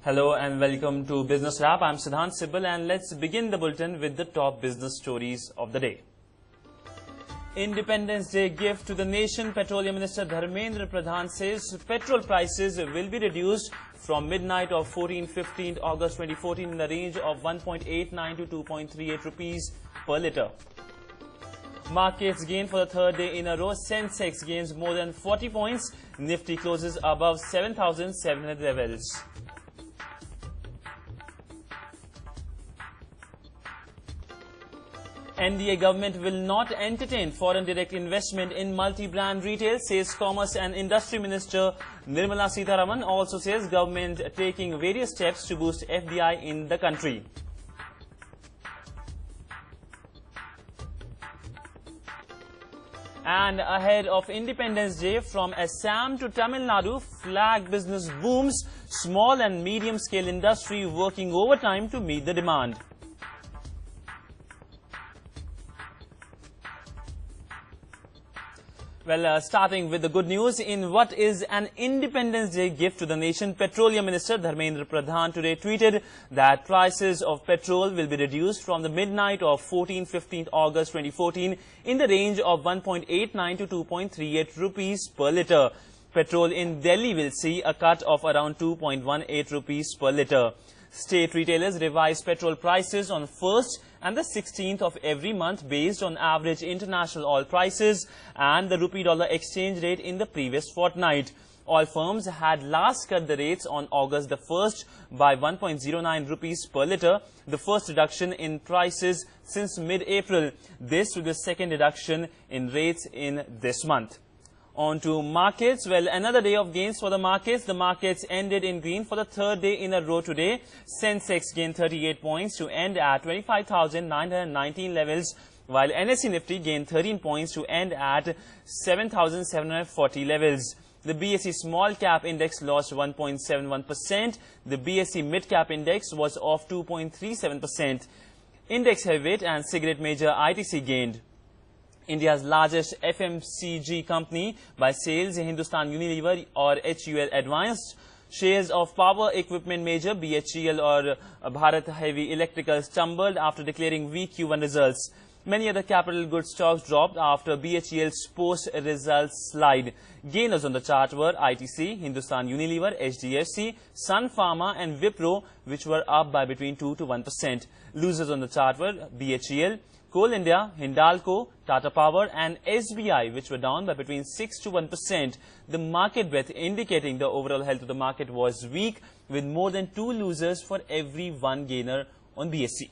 Hello and welcome to Business Wrap. I'm Sidhant Sibal and let's begin the bulletin with the top business stories of the day. Independence Day gift to the nation. Petroleum Minister Dharmendra Pradhan says petrol prices will be reduced from midnight of 15th August 2014 in the range of 1.89 to 2.38 rupees per litre. Markets gain for the third day in a row. Sensex gains more than 40 points. Nifty closes above 7,700 levels. NDA government will not entertain foreign direct investment in multi-brand retail, says Commerce and Industry Minister Nirmala Sitharaman. Also says government taking various steps to boost FDI in the country. And ahead of Independence Day, from Assam to Tamil Nadu, flag business booms. Small and medium-scale industry working overtime to meet the demand. Well, starting with the good news, in what is an Independence Day gift to the nation, Petroleum Minister Dharmendra Pradhan today tweeted that prices of petrol will be reduced from the midnight of 15th August 2014 in the range of 1.89 to 2.38 rupees per litre. Petrol in Delhi will see a cut of around 2.18 rupees per litre. State retailers revise petrol prices on 1st and the 16th of every month based on average international oil prices and the rupee-dollar exchange rate in the previous fortnight. Oil firms had last cut the rates on August the 1st by 1.09 rupees per litre, the first reduction in prices since mid-April. This will be the second reduction in rates in this month. On to markets. Well, another day of gains for the markets. The markets ended in green for the third day in a row today. Sensex gained 38 points to end at 25,919 levels, while NSE Nifty gained 13 points to end at 7,740 levels. The BSE Small Cap Index lost 1.71%. The BSE Mid Cap Index was off 2.37%. Index Heavyweight and Cigarette Major ITC gained. India's largest FMCG company by sales, Hindustan Unilever or HUL advanced. Shares of power equipment major BHEL or Bharat Heavy Electrical stumbled after declaring weak Q1 results. Many other capital goods stocks dropped after BHEL's post-results slide. Gainers on the chart were ITC, Hindustan Unilever, HDFC, Sun Pharma and Wipro, which were up by between 2 to 1%. Losers on the chart were BHEL, Coal India, Hindalco, Tata Power and SBI, which were down by between 6 to 1%. The market breadth indicating the overall health of the market was weak, with more than 2 losers for every 1 gainer on BSE.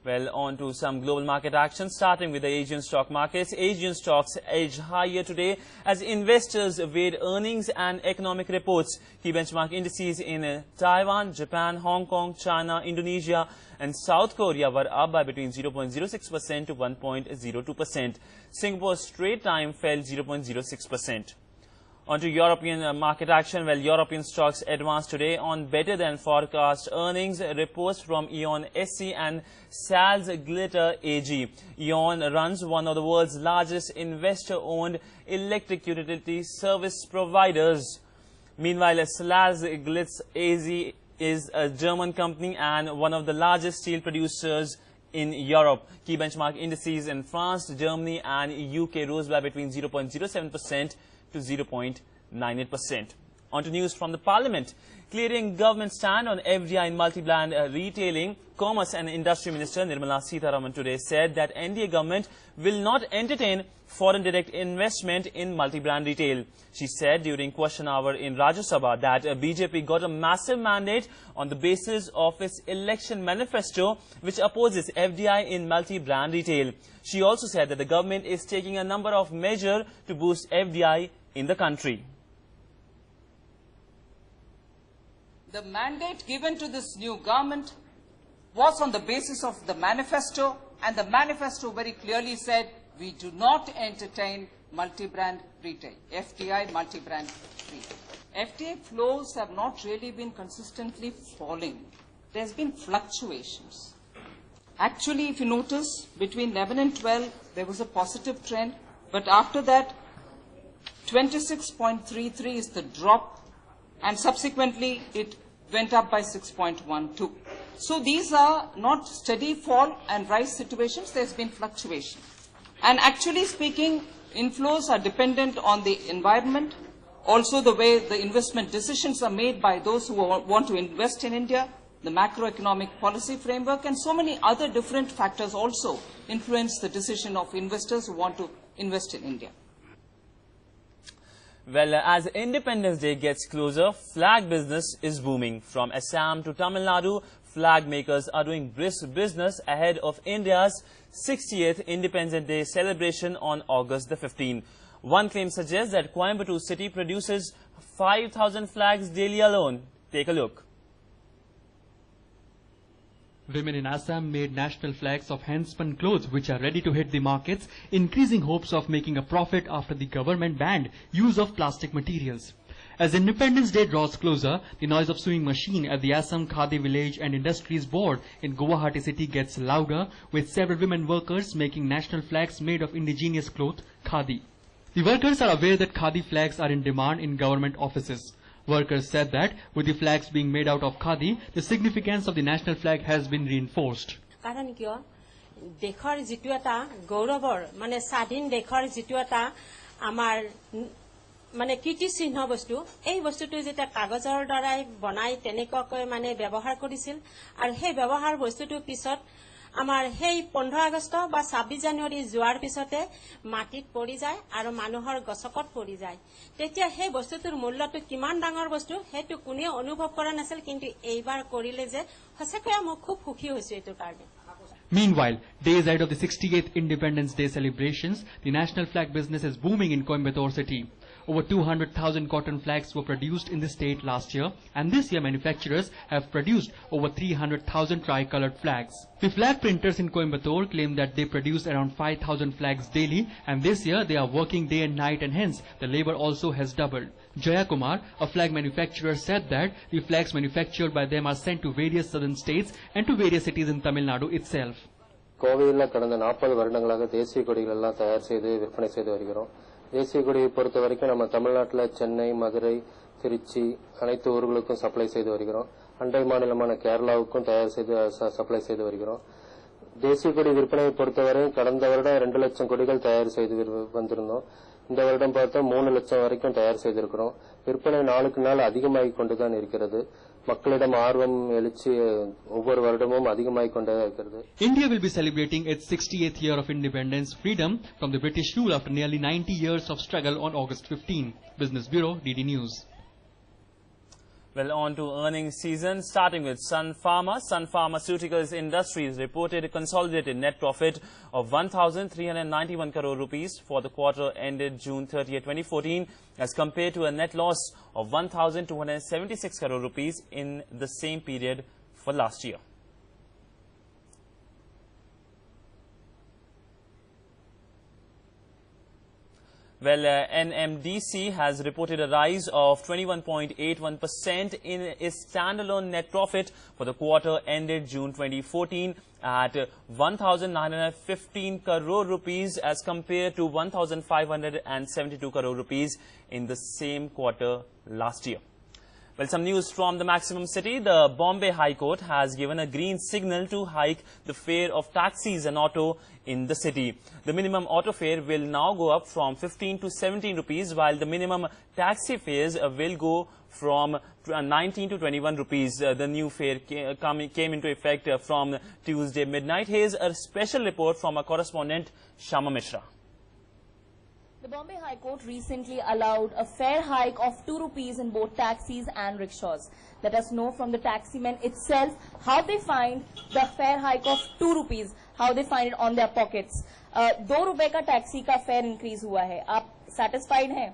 Well, on to some global market action, starting with the Asian stock markets. Asian stocks edged higher today as investors weighed earnings and economic reports. Key benchmark indices in Taiwan, Japan, Hong Kong, China, Indonesia and South Korea were up by between 0.06% to 1.02%. Singapore's Straits Times fell 0.06%. On to European market action. Well, European stocks advanced today on better than forecast earnings reports from E.ON SE and Salzgitter AG. E.ON runs one of the world's largest investor-owned electric utility service providers. Meanwhile, Salzgitter AG is a German company and one of the largest steel producers in Europe. Key benchmark indices in France, Germany and UK rose by between 0.07% to 0.98%. On to news from the Parliament. Clearing government stand on FDI in multi-brand retailing, Commerce and Industry Minister Nirmala Sitharaman today said that NDA government will not entertain foreign direct investment in multi-brand retail. She said during question hour in Rajya Sabha that BJP got a massive mandate on the basis of its election manifesto, which opposes FDI in multi-brand retail. She also said that the government is taking a number of measures to boost FDI in the country. The mandate given to this new government was on the basis of the manifesto, and the manifesto very clearly said we do not entertain multi-brand retail, FDI multi-brand retail. FDI flows have not really been consistently falling. There's been fluctuations. Actually, if you notice, between 11 and 12, there was a positive trend, but after that, 26.33 is the drop and subsequently it went up by 6.12. So these are not steady fall and rise situations, there's been fluctuation. And actually speaking, inflows are dependent on the environment, also the way the investment decisions are made by those who want to invest in India, the macroeconomic policy framework, and so many other different factors also influence the decision of investors who want to invest in India. Well, as Independence Day gets closer, flag business is booming. From Assam to Tamil Nadu, flag makers are doing brisk business ahead of India's 60th Independence Day celebration on August the 15th. One claim suggests that Coimbatore city produces 5,000 flags daily alone. Take a look. Women in Assam made national flags of hand-spun clothes which are ready to hit the markets, increasing hopes of making a profit after the government banned use of plastic materials. As Independence Day draws closer, the noise of sewing machine at the Assam Khadi Village and Industries Board in Guwahati city gets louder, with several women workers making national flags made of indigenous cloth, khadi. The workers are aware that khadi flags are in demand in government offices. Workers said that with the flags being made out of khadi, the significance of the national flag has been reinforced. कारण किया देखर जितुएता गौरवर माने स्वाधीन देखर जितुएता आमार माने कीर्ति चिन्ह वस्तु এই বস্তুটো যেটা কাগজৰ দ্বাৰাই বনাই তেনেকৈ মানে ব্যৱহাৰ কৰিছিল আৰু সেই ব্যৱহাৰ বস্তুটো পিছত আমাৰ সেই 15 আগষ্ট বা 26 জানুৱাৰী যোৱাৰ পিছতে মাটিত পৰি যায় আৰু মানুহৰ গছকত পৰি যায় তেতিয়া সেই বস্তুটোৰ মূল্যটো কিমান ডাঙৰ বস্তু হেতু কোনে অনুভৱ কৰা নাছিল কিন্তু এইবাৰ কৰিলে যে সঁচাকৈ মই খুব সুখী হৈছো এটো কাৰণে Meanwhile, days ahead of the 68th Independence Day celebrations, the national flag business is booming in Coimbatore city. Over 200,000 cotton flags were produced in the state last year, and this year manufacturers have produced over 300,000 tricolored flags. The flag printers in Coimbatore claim that they produce around 5,000 flags daily, and this year they are working day and night, and hence the labor also has doubled. Jaya Kumar, a flag manufacturer, said that the flags manufactured by them are sent to various southern states and to various cities in Tamil Nadu itself. கோவையில் கடந்த 40 வருடங்களாக தேசிய கொடிகள் எல்லாம் தயார் செய்து விற்பனை செய்து வருகிறோம். தேசிய கொடியை பொறுத்த வரைக்கும் நம்ம தமிழ்நாட்டில் சென்னை, மதுரை, திருச்சி அனைத்து ஊர்களுக்கும் சப்ளை செய்து வருகிறோம். அண்டை மாநிலமான கேரளாவுக்கும் தயார் செய்து சப்ளை செய்து வருகிறோம். தேசிய கொடி விற்பனையை பொறுத்தவரை கடந்த வருடம் 2 லட்சம் கொடிகள் தயார் செய்து வந்திருந்தோம். இந்த வருடம் பார்த்தா 3 லட்சம் வரைக்கும் தயார் செய்திருக்கிறோம். விற்பனை நாளுக்கு நாள் அதிகமாகிக் கொண்டுதான் இருக்கிறது. மக்களிடம் ஆர்வம் எழுச்சி ஒவ்வொரு வருடமும் அதிகமாகிக் கொண்டே இருக்கிறது. India will be celebrating its 68th year of independence freedom from the British rule after nearly 90 years of struggle on August 15. Business Bureau, DD News. Well, on to earnings season, starting with Sun Pharma. Sun Pharmaceuticals Industries reported a consolidated net profit of 1,391 crore rupees for the quarter ended June 30, 2014, as compared to a net loss of 1,276 crore rupees in the same period for last year. Well, NMDC has reported a rise of 21.81% in its standalone net profit for the quarter ended June 2014 at 1,915 crore rupees as compared to 1,572 crore rupees in the same quarter last year. Well, some news from the maximum city. The Bombay High Court has given a green signal to hike the fare of taxis and auto in the city. The minimum auto fare will now go up from 15 to 17 rupees, while the minimum taxi fares will go from 19 to 21 rupees. The new fare came into effect from Tuesday midnight. Here's a special report from our correspondent Shama Mishra. The Bombay High Court recently allowed a fare hike of 2 rupees in both taxis and rickshaws. Let us know from the taximen itself how they find the fare hike of 2 rupees, how they find it on their pockets. 2 रुपए का taxi का fair increase हुआ है, आप satisfied हैं?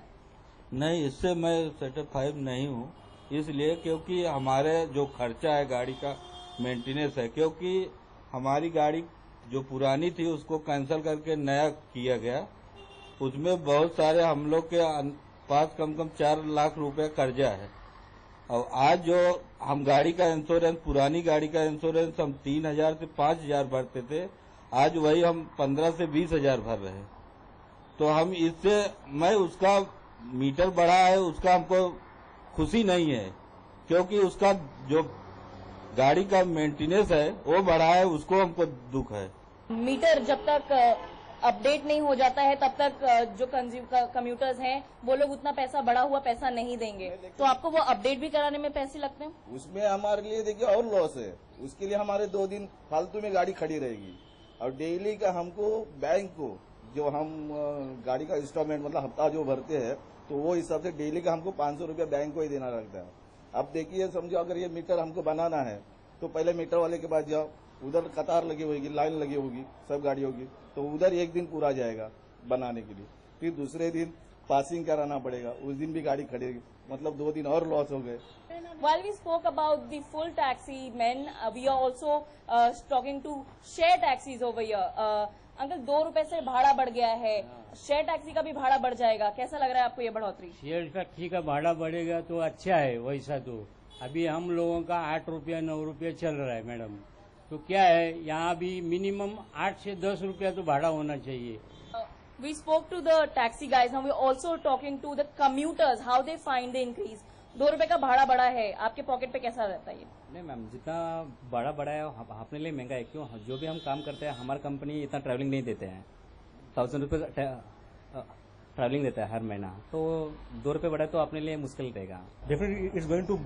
नहीं, इससे मैं सेटिस्फाइड नहीं हूँ, इसलिए क्योंकि हमारे जो खर्चा है गाड़ी का मेंटेनेंस है, क्योंकि हमारी गाड़ी जो पुरानी थी उसको कैंसिल करके नया किया गया, उसमें बहुत सारे हम लोग के पास कम 4 लाख रुपए कर्जा है। और आज जो हम गाड़ी का इंश्योरेंस, पुरानी गाड़ी का इंश्योरेंस हम 3,000 से 5,000 भरते थे, आज वही हम 15 से 20,000 भर रहे हैं। तो हम इससे मैं उसका मीटर बढ़ा है, उसका हमको खुशी नहीं है, क्योंकि उसका जो गाड़ी का मेंटेनेंस है वो बढ़ा है, उसको हमको दुख है। मीटर जब तक अपडेट नहीं हो जाता है तब तक जो कम्यूटर्स हैं वो लोग उतना पैसा बढ़ा हुआ पैसा नहीं देंगे, तो आपको वो अपडेट भी कराने में पैसे लगते हैं। उसमें हमारे लिए देखिए और लॉस है, उसके लिए हमारे 2 दिन फालतू में गाड़ी खड़ी रहेगी और डेली का हमको बैंक को जो हम गाड़ी का इंस्टॉलमेंट मतलब हफ्ता जो भरते हैं तो वो हिसाब से डेली का हमको 500 रुपया बैंक को ही देना लगता है। अब देखिए समझो अगर ये मीटर हमको बनाना है तो पहले मीटर वाले के पास जाओ, उधर कतार लगी होगी, लाइन लगी होगी सब गाड़ियों की, तो उधर 1 दिन पूरा जाएगा बनाने के लिए, फिर दूसरे दिन पासिंग कराना पड़ेगा, उस दिन भी गाड़ी खड़ेगी, मतलब 2 दिन और लॉस हो गए। While we spoke about the full taxi men, we are also talking to share taxis over here. Uncle 2 रुपए से भाड़ा बढ़ गया है, शेयर टैक्सी का भी भाड़ा बढ़ जाएगा, कैसा लग रहा है आपको ये बढ़ोतरी? शेयर टैक्सी का भाड़ा बढ़ेगा तो अच्छा है, वैसा तो अभी हम लोगों का 8 रुपया 9 रुपया चल रहा है मैडम, तो क्या है यहाँ भी मिनिमम 8 से 10 रुपया तो भाड़ा होना चाहिए। We spoke to the taxi guys, now we are also talking to the commuters, how they find the increase. 2 रुपए का भाड़ा बढ़ा है, आपके पॉकेट पे कैसा रहता है ये? नहीं मैम, जितना भाड़ा बढ़ा है अपने लिए महंगा है, क्यों जो भी हम काम करते हैं हमारी कंपनी इतना ट्रैवलिंग नहीं देते हैं, 1000 रुपये ट्रैवलिंग देता है हर महीना, तो 2 रुपये बढ़ा तो अपने लिए मुश्किल रहेगा। Definitely it's going to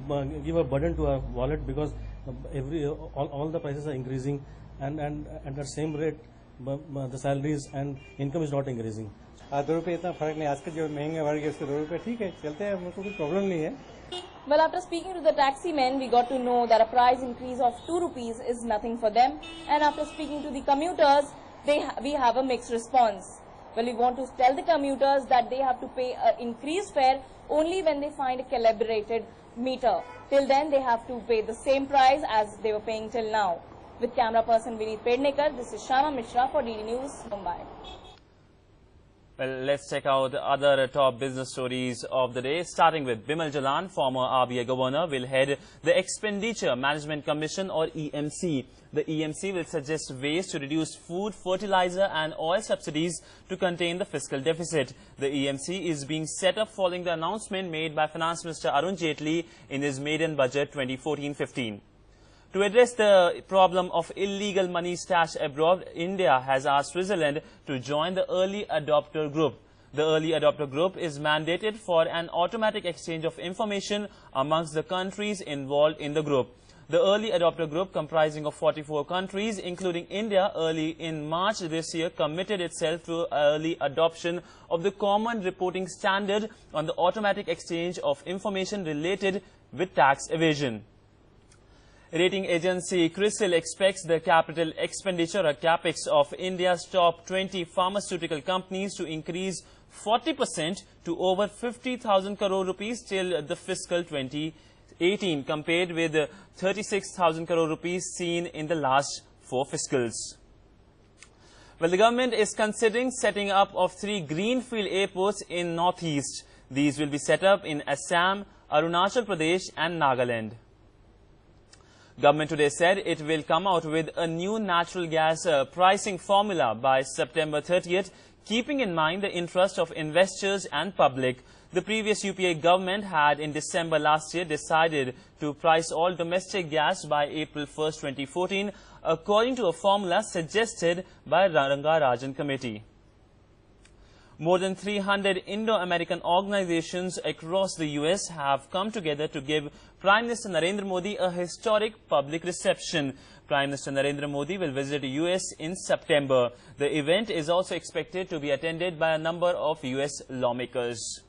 give a burden to our wallet because all the prices are increasing and at the same rate the salaries and income is not increasing. 2 रुपये इतना फर्क नहीं, आज के जो महंगे बढ़ गए उसके 2 रुपये ठीक है, चलते हैं, मुझको कोई प्रॉब्लम नहीं है। Well, after speaking to the taxi men, we got to know that a price increase of 2 rupees is nothing for them. And after speaking to the commuters, we have a mixed response. Well, we want to tell the commuters that they have to pay an increased fare only when they find a calibrated meter. Till then, they have to pay the same price as they were paying till now. With camera person Vineet Pednekar, this is Shama Mishra for DD News, Mumbai. Well, let's check out the other top business stories of the day, starting with Bimal Jalan, former RBI governor, will head the Expenditure Management Commission or EMC. The EMC will suggest ways to reduce food, fertilizer and oil subsidies to contain the fiscal deficit. The EMC is being set up following the announcement made by Finance Minister Arun Jaitley in his maiden budget 2014-15. To address the problem of illegal money stashed abroad, India has asked Switzerland to join the early adopter group. The early adopter group is mandated for an automatic exchange of information amongst the countries involved in the group. The early adopter group, comprising of 44 countries, including India, early in March this year, committed itself to early adoption of the common reporting standard on the automatic exchange of information related with tax evasion. Rating agency CRISIL expects the capital expenditure or CapEx of India's top 20 pharmaceutical companies to increase 40% to over 50,000 crore rupees till the fiscal 2018, compared with 36,000 crore rupees seen in the last 4 fiscals. Well, the government is considering setting up of 3 greenfield airports in Northeast. These will be set up in Assam, Arunachal Pradesh and Nagaland. Government today said it will come out with a new natural gas pricing formula by September 30th, keeping in mind the interest of investors and public. The previous UPA government had in December last year decided to price all domestic gas by April 1st, 2014, according to a formula suggested by Ranga Rajan Committee. More than 300 Indo-American organizations across the US have come together to give Prime Minister Narendra Modi a historic public reception. Prime Minister Narendra Modi will visit the US in September. The event is also expected to be attended by a number of US lawmakers.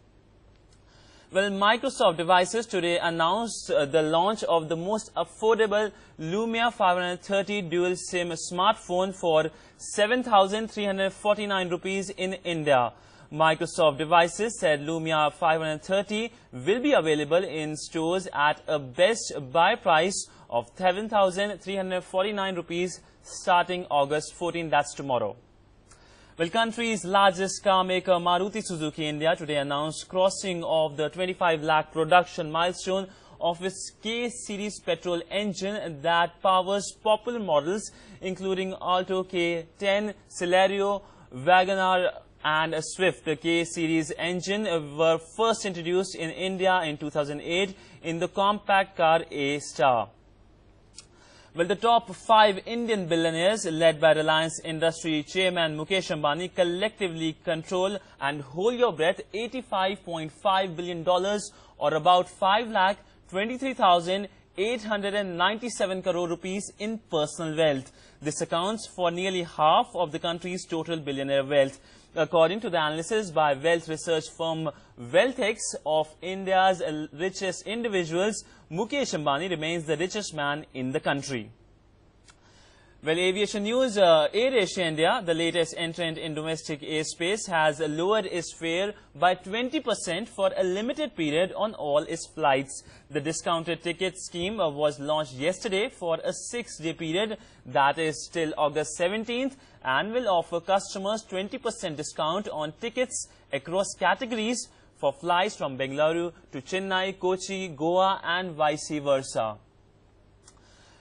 Well, Microsoft Devices today announced the launch of the most affordable Lumia 530 dual SIM smartphone for 7,349 rupees in India. Microsoft Devices said Lumia 530 will be available in stores at a best buy price of 7,349 rupees starting August 14, that's tomorrow. Well, country's largest car maker Maruti Suzuki India today announced crossing of the 25 lakh production milestone of its K-series petrol engine that powers popular models including Alto K10, Celerio, WagonR and a Swift, the K-series engine, were first introduced in India in 2008 in the compact car A-Star. Well, the top 5 Indian billionaires, led by Reliance Industry chairman Mukesh Ambani, collectively control and hold your breath $85.5 billion, or about 5,23,897 crore rupees in personal wealth. This accounts for nearly half of the country's total billionaire wealth. According to the analysis by wealth research firm WealthX of India's richest individuals, Mukesh Ambani remains the richest man in the country. Well, aviation news, AirAsia India, the latest entrant in domestic airspace, has lowered its fare by 20% for a limited period on all its flights. The discounted ticket scheme was launched yesterday for a 6-day period, that is till August 17th, and will offer customers 20% discount on tickets across categories for flights from Bengaluru to Chennai, Kochi, Goa and vice versa.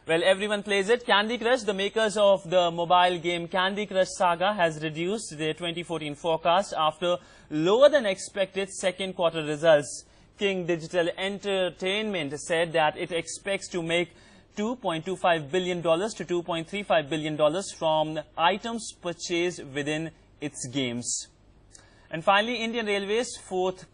Well, everyone plays it. Candy Crush, the makers of the mobile game Candy Crush Saga, has reduced their 2014 forecast after lower than expected second quarter results. King Digital Entertainment said that it expects to make $2.25 billion to $2.35 billion from items purchased within its games. And finally, Indian Railways' fourth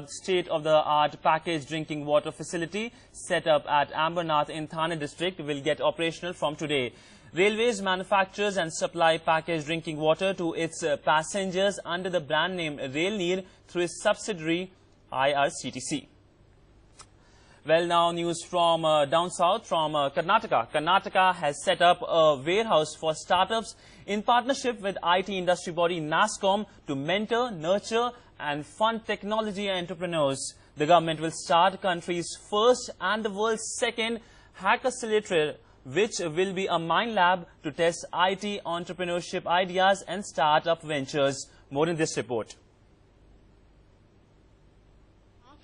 state-of-the-art packaged drinking water facility set up at Ambernath in Thane district will get operational from today. Railways manufactures and supply packaged drinking water to its passengers under the brand name Railneer through its subsidiary IRCTC. Well, now news from down south, from Karnataka. Karnataka has set up a warehouse for startups in partnership with IT industry body NASSCOM to mentor, nurture and fund technology entrepreneurs. The government will start country's first and the world's second Hackaccelerator, which will be a mind lab to test IT entrepreneurship ideas and startup ventures. More in this report.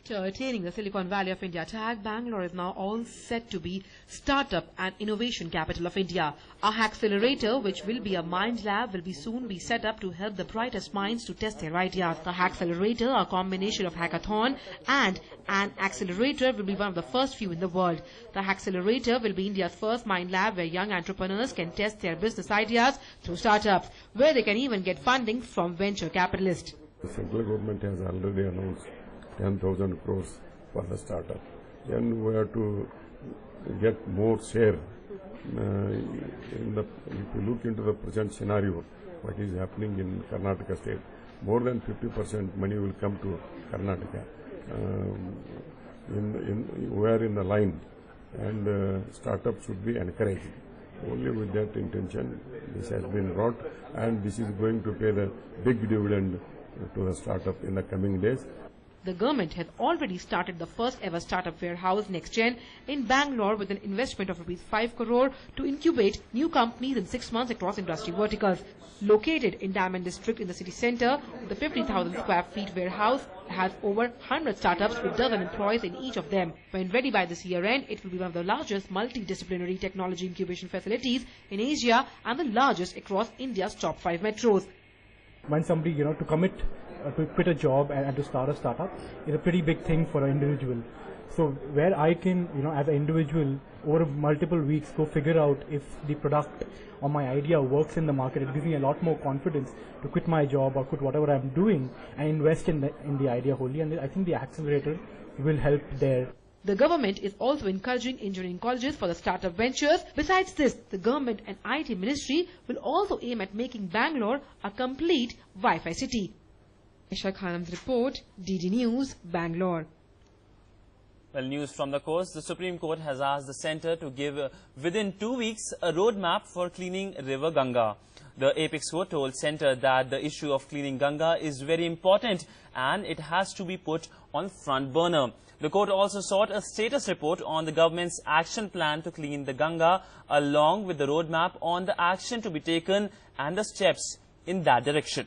After attaining the Silicon Valley of India tag, Bangalore is now all set to be Startup and Innovation Capital of India. A Hackaccelerator, which will be a mind lab, will soon be set up to help the brightest minds to test their ideas. The Hackaccelerator, a combination of hackathon and an accelerator, will be one of the first few in the world. The Hackaccelerator will be India's first mind lab where young entrepreneurs can test their business ideas through startups, where they can even get funding from venture capitalists. The central government has already announced 10,000 crores for the startup. Then we have to get more share. If you look into the present scenario, what is happening in Karnataka state, more than 50% money will come to Karnataka. We are in the line, and startups should be encouraged. Only with that intention this has been brought, and this is going to pay the big dividend to the startup in the coming days. The government has already started the first ever startup warehouse NextGen in Bangalore with an investment of ₹5 crore to incubate new companies in 6 months across industry verticals. Located in Diamond District in the city centre, the 50,000 square feet warehouse has over 100 startups with dozen employees in each of them. When ready by this year end, it will be one of the largest multidisciplinary technology incubation facilities in Asia and the largest across India's top 5 metros. When somebody, to commit to quit a job and to start a startup is a pretty big thing for an individual. So where I can, as an individual, over multiple weeks go figure out if the product or my idea works in the market, it gives me a lot more confidence to quit my job or quit whatever I'm doing and invest in the idea wholly. And I think the accelerator will help there. The government is also encouraging engineering colleges for the startup ventures. Besides this, the government and IT ministry will also aim at making Bangalore a complete Wi-Fi city. Aisha Khanam's report, DD News, Bangalore. Well, news from the coast. The Supreme Court has asked the centre to give within 2 weeks a roadmap for cleaning River Ganga. The Apex Court told centre that the issue of cleaning Ganga is very important and it has to be put on front burner. The court also sought a status report on the government's action plan to clean the Ganga along with the roadmap on the action to be taken and the steps in that direction.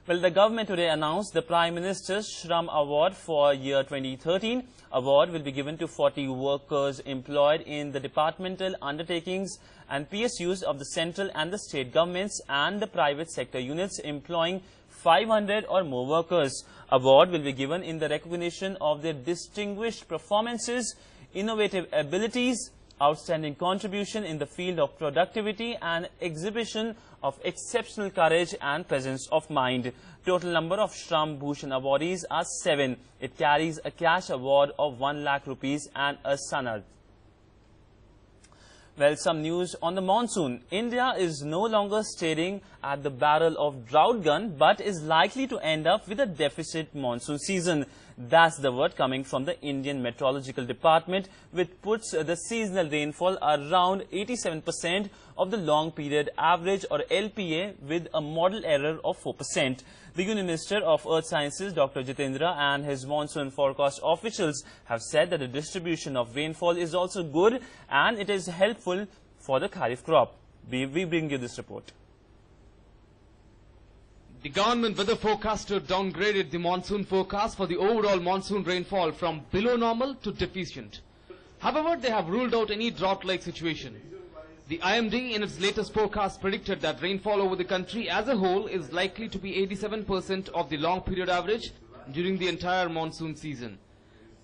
Well, the government today announced the Prime Minister's Shram Award for year 2013. Award will be given to 40 workers employed in the departmental undertakings and PSUs of the central and the state governments and the private sector units employing 500 or more workers. Award will be given in the recognition of their distinguished performances, innovative abilities, outstanding contribution in the field of productivity and exhibition of exceptional courage and presence of mind. Total number of Shram Bhushan awardees are 7. It carries a cash award of 1 lakh rupees and a sanad. Well, some news on the monsoon. India is no longer staring at the barrel of drought gun, but is likely to end up with a deficit monsoon season. That's the word coming from the Indian Meteorological Department, which puts the seasonal rainfall around 87% of the long period average or LPA with a model error of 4%. The Union Minister of Earth Sciences, Dr. Jitendra, and his monsoon forecast officials have said that the distribution of rainfall is also good and it is helpful for the Kharif crop. We bring you this report. The government weather forecaster downgraded the monsoon forecast for the overall monsoon rainfall from below normal to deficient. However, they have ruled out any drought-like situation. The IMD in its latest forecast predicted that rainfall over the country as a whole is likely to be 87% of the long period average during the entire monsoon season.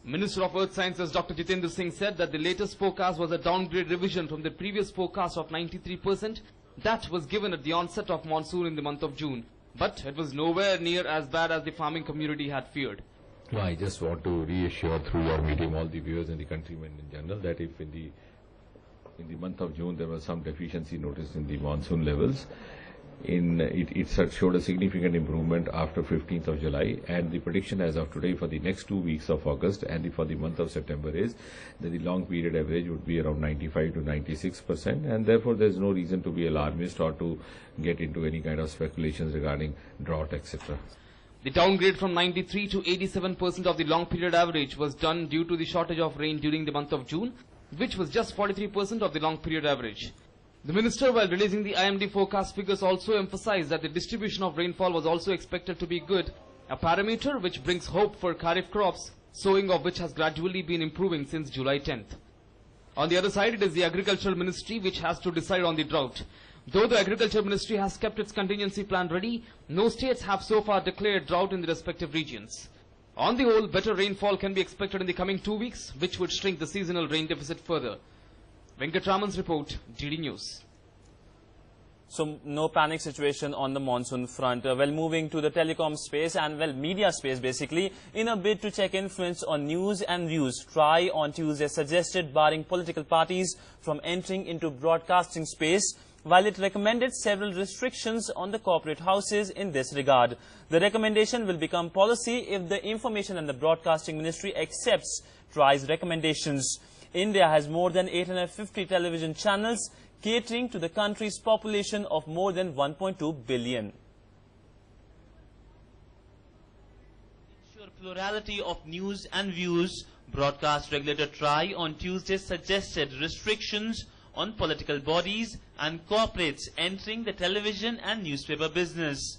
Minister of Earth Sciences Dr. Jitendra Singh said that the latest forecast was a downgrade revision from the previous forecast of 93% that was given at the onset of monsoon in the month of June. But it was nowhere near as bad as the farming community had feared. No, I just want to reassure through your medium all the viewers and the countrymen in general that if in the month of June there was some deficiency noticed in the monsoon levels, it showed a significant improvement after 15th of July, and the prediction as of today for the next 2 weeks of August and for the month of September is that the long period average would be around 95 to 96%, and therefore there is no reason to be alarmist or to get into any kind of speculations regarding drought, etc. The downgrade from 93 to 87% of the long period average was done due to the shortage of rain during the month of June, which was just 43% of the long period average. The minister, while releasing the IMD forecast figures, also emphasized that the distribution of rainfall was also expected to be good, a parameter which brings hope for Kharif crops, sowing of which has gradually been improving since July 10th. On the other side, it is the Agricultural Ministry which has to decide on the drought. Though the Agriculture Ministry has kept its contingency plan ready, no states have so far declared drought in the respective regions. On the whole, better rainfall can be expected in the coming 2 weeks, which would shrink the seasonal rain deficit further. Venkatraman's report, DD News. So, no panic situation on the monsoon front. Well, moving to the telecom space and, well, media space basically, in a bid to check influence on news and views, TRAI on Tuesday suggested barring political parties from entering into broadcasting space, while it recommended several restrictions on the corporate houses in this regard. The recommendation will become policy if the Information and the Broadcasting Ministry accepts TRAI's recommendations. India has more than 850 television channels catering to the country's population of more than 1.2 billion. Ensure plurality of news and views, broadcast regulator TRAI on Tuesday suggested restrictions on political bodies and corporates entering the television and newspaper business.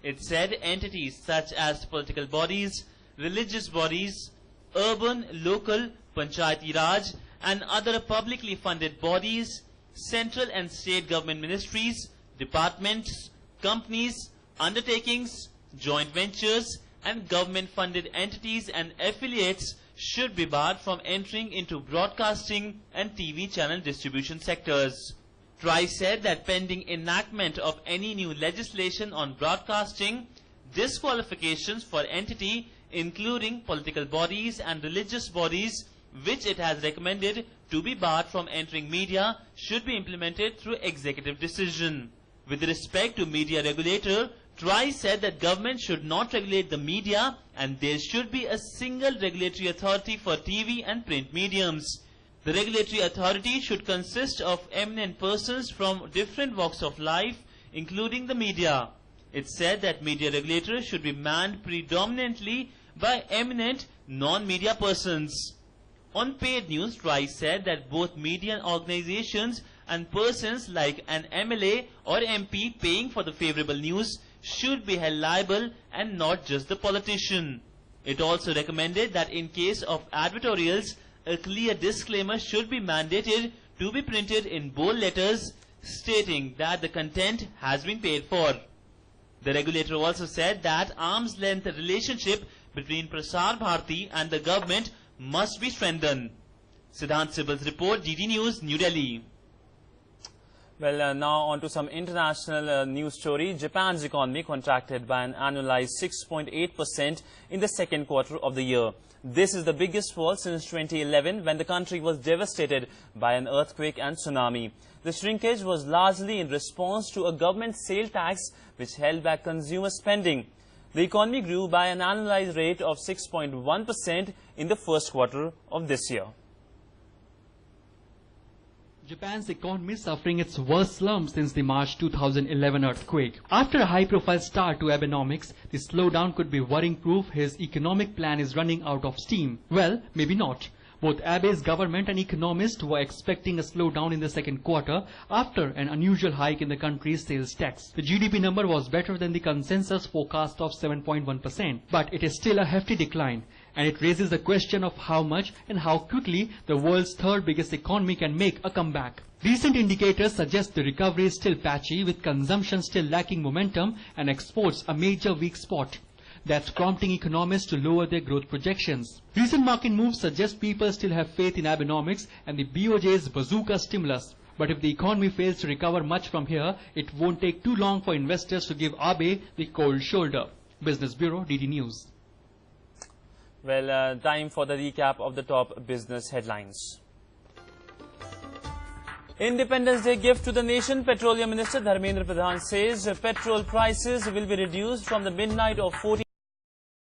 It said entities such as political bodies, religious bodies, urban, local, Panchayati Raj and other publicly funded bodies, central and state government ministries, departments, companies, undertakings, joint ventures and government-funded entities and affiliates should be barred from entering into broadcasting and TV channel distribution sectors. TRAI said that pending enactment of any new legislation on broadcasting, disqualifications for entity including political bodies and religious bodies which it has recommended to be barred from entering media should be implemented through executive decision. With respect to media regulator, TRAI said that government should not regulate the media and there should be a single regulatory authority for TV and print mediums. The regulatory authority should consist of eminent persons from different walks of life, including the media. It said that media regulator should be manned predominantly by eminent non-media persons. On paid news, TRAI said that both media organizations and persons like an MLA or MP paying for the favorable news should be held liable and not just the politician. It also recommended that in case of advertorials, a clear disclaimer should be mandated to be printed in bold letters stating that the content has been paid for. The regulator also said that arm's length relationship between Prasar Bharati and the government must be strengthened. Sidhant Sibal's report, DD News, New Delhi. Well, now on to some international news story. Japan's economy contracted by an annualized 6.8% in the second quarter of the year. This is the biggest fall since 2011, when the country was devastated by an earthquake and tsunami. The shrinkage was largely in response to a government sale tax which held back consumer spending. The economy grew by an annualized rate of 6.1% in the first quarter of this year. Japan's economy is suffering its worst slump since the March 2011 earthquake. After a high-profile start to Abenomics, the slowdown could be worrying proof his economic plan is running out of steam. Well, maybe not. Both Abe's government and economists were expecting a slowdown in the second quarter after an unusual hike in the country's sales tax. The GDP number was better than the consensus forecast of 7.1%, but it is still a hefty decline. And it raises the question of how much and how quickly the world's third biggest economy can make a comeback. Recent indicators suggest the recovery is still patchy, with consumption still lacking momentum and exports a major weak spot. That's prompting economists to lower their growth projections. Recent market moves suggest people still have faith in Abenomics and the BOJ's bazooka stimulus. But if the economy fails to recover much from here, it won't take too long for investors to give Abe the cold shoulder. Business Bureau, DD News. Well, time for the recap of the top business headlines. Independence Day gift to the nation. Petroleum Minister Dharmendra Pradhan says petrol prices will be reduced from the midnight of 14